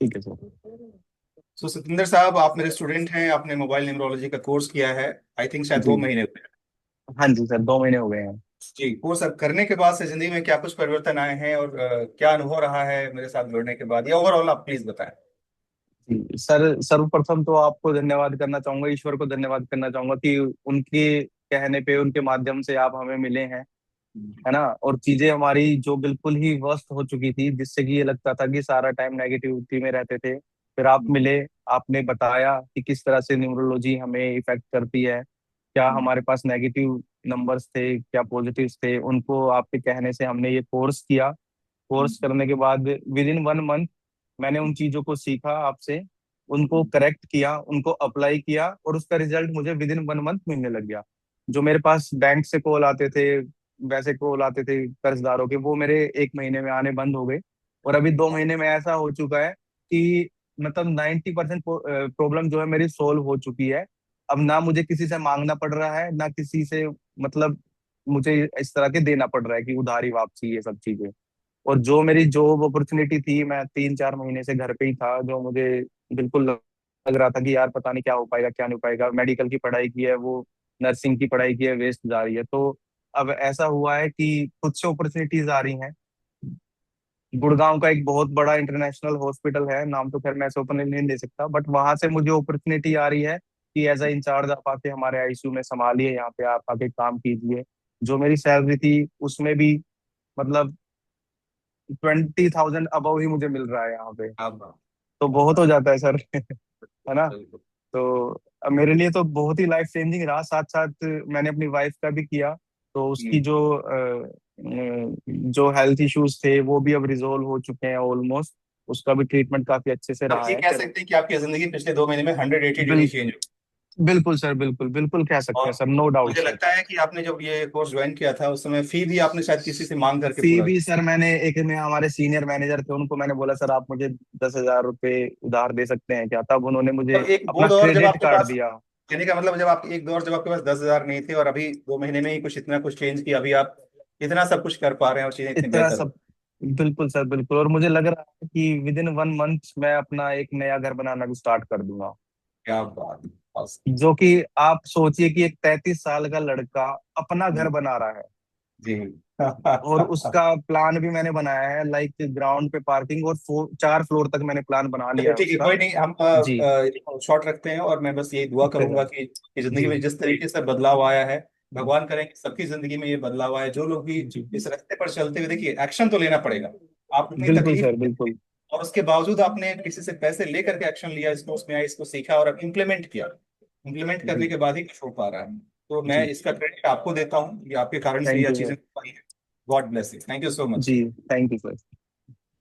ठीक है सर। सो सतिंदर साहब, आप मेरे स्टूडेंट हैं, आपने मोबाइल न्यूमरोलॉजी का कोर्स किया है। आई थिंक शायद जी। 2 महीने हुए हैं। हाँ जी सर, 2 महीने हो गए हैं। जी, कोर्स अब करने के बाद से जिंदगी में क्या कुछ परिवर्तन आए हैं और क्या अनुभव रहा है मेरे साथ जुड़ने के बाद, या ओवरऑल आप प्लीज बताएं। जी सर, सर्वप्रथम तो आपको धन्यवाद करना चाहूंगा, ईश्वर को धन्यवाद करना चाहूंगा कि उनके कहने पे, उनके माध्यम से आप हमें मिले हैं, है ना। और चीजें हमारी जो बिल्कुल ही वर्स्ट हो चुकी थी, जिससे कि ये लगता था कि सारा टाइम नेगेटिविटी में रहते थे, फिर आप मिले। आपने बताया कि किस तरह से न्यूमरोलॉजी हमें इफेक्ट करती है, क्या हमारे पास नेगेटिव नंबर्स थे, क्या पॉजिटिव्स थे, उनको आपके कहने से हमने ये कोर्स किया। कोर्स करने के बाद विद इन 1 मंथ मैंने उन चीजों को सीखा आपसे, उनको करेक्ट किया, उनको अप्लाई किया, और उसका रिजल्ट मुझे विद इन 1 मंथ मिलने लग गया। जो मेरे पास बैंक से कॉल आते थे, वैसे कॉल आते थे कर्जदारों के, वो मेरे 1 महीने में आने बंद हो गए। और अभी 2 महीने में ऐसा हो चुका है कि मतलब 90% प्रॉब्लम जो है मेरी सोल्व हो चुकी है। अब ना मुझे किसी से मांगना पड़ रहा है, ना किसी से मतलब मुझे इस तरह के देना पड़ रहा है कि उधारी वापसी, ये सब चीजें। और जो मेरी जॉब अपॉर्चुनिटी थी, मैं 3-4 महीने से घर पे ही था, जो मुझे बिल्कुल लग रहा था कि यार पता नहीं क्या हो पाएगा क्या नहीं हो पाएगा, मेडिकल की पढ़ाई की है वो, नर्सिंग की पढ़ाई की है, वेस्ट जा रही है। तो अब ऐसा हुआ है कि कुछ से अपॉर्चुनिटीज आ रही हैं। गुड़गांव का एक बहुत बड़ा इंटरनेशनल हॉस्पिटल है, नाम तो खैर मैं ऐसे ओपनली नहीं दे सकता, बट वहां से मुझे अपॉर्चुनिटी आ रही है कि एज अ इंचार्ज आप आके हमारे आईसीयू में संभालिए, यहाँ पे आप आके काम कीजिए। जो मेरी सैलरी थी उसमें भी मतलब 20,000 अबव ही मुझे मिल रहा है यहाँ पे। आप तो आप बहुत हो जाता है सर। है ना। बिल्कुल। तो अब मेरे लिए तो बहुत ही लाइफ चेंजिंग रहा। साथ साथ मैंने अपनी वाइफ का भी किया, तो उसकी हम्म। जो हेल्थ इश्यूज थे वो भी अब रिजोल्व हो चुके हैं ऑलमोस्ट। उसका भी ट्रीटमेंट काफी अच्छे से अब रहा ये है कह फिर। सकते हैं कि आपकी जिंदगी पिछले 2 महीने में 180 डिग्री बिल, चेंज हो। बिल्कुल सर, बिल्कुल बिल्कुल कह सकते और हैं सर, नो डाउट मुझे सर। लगता है कि आपने जब ये कोर्स ज्वाइन किया था उस समय फी भी आपने शायद किसी से मांग करके फी पूरा भी किया। सर मैंने एक में हमारे सीनियर मैनेजर थे, उनको मैंने बोला सर आप मुझे 10,000 रुपये उधार दे सकते हैं क्या, तब उन्होंने मुझे और एक वो अपना दौर जब क्रेडिट आपके कार्ड पास, दिया। कहने का मतलब जब आप एक दौर जब आपके पास 10,000 नहीं थे और अभी 2 महीने में ही कुछ इतना कुछ चेंज किया, अभी आप इतना सब कुछ कर पा रहे हैं और चीजें इतनी इतना बेहतर सब, हो। बिल्कुल सर बिल्कुल। और मुझे लग रहा है कि विद इन 1 मंथ मैं अपना एक नया घर बनाना भी स्टार्ट कर दूंगा। क्या बात है। बस। जो कि आप सोचिए कि एक 33 साल का लड़का अपना घर बना रहा है, जी। और उसका प्लान भी मैंने बनाया है, लाइक ग्राउंड पे पार्किंग, और 4 फ्लोर तक मैंने प्लान बना लिया चलिए है ठीक है, उसका। कोई नहीं, हम जी। शॉर्ट रखते हैं और मैं बस यही दुआ ओके करूंगा सर। कि जिंदगी जी। में जिस तरीके से बदलाव आया है, भगवान करें कि सबकी जिंदगी में ये बदलाव आए। जो लोग भी जी। इस रास्ते पर चलते हुए, देखिए एक्शन तो लेना पड़ेगा। आप इतनी बिल्कुल तकलीफ सर बिल्कुल। और उसके बावजूद आपने किसी से पैसे लेकर के एक्शन लिया, इसको उसमें आया, इसको सीखा और अब इम्प्लीमेंट किया। इम्प्लीमेंट करने जी। के बाद ही कुछ हो पा रहा है। तो मैं जी। इसका क्रेडिट आपको देता हूँ, ये आपके कारण से थैंक यह यू चीजें सर। हो पाई है। God bless you, thank you so जी। मच। Thank you sir.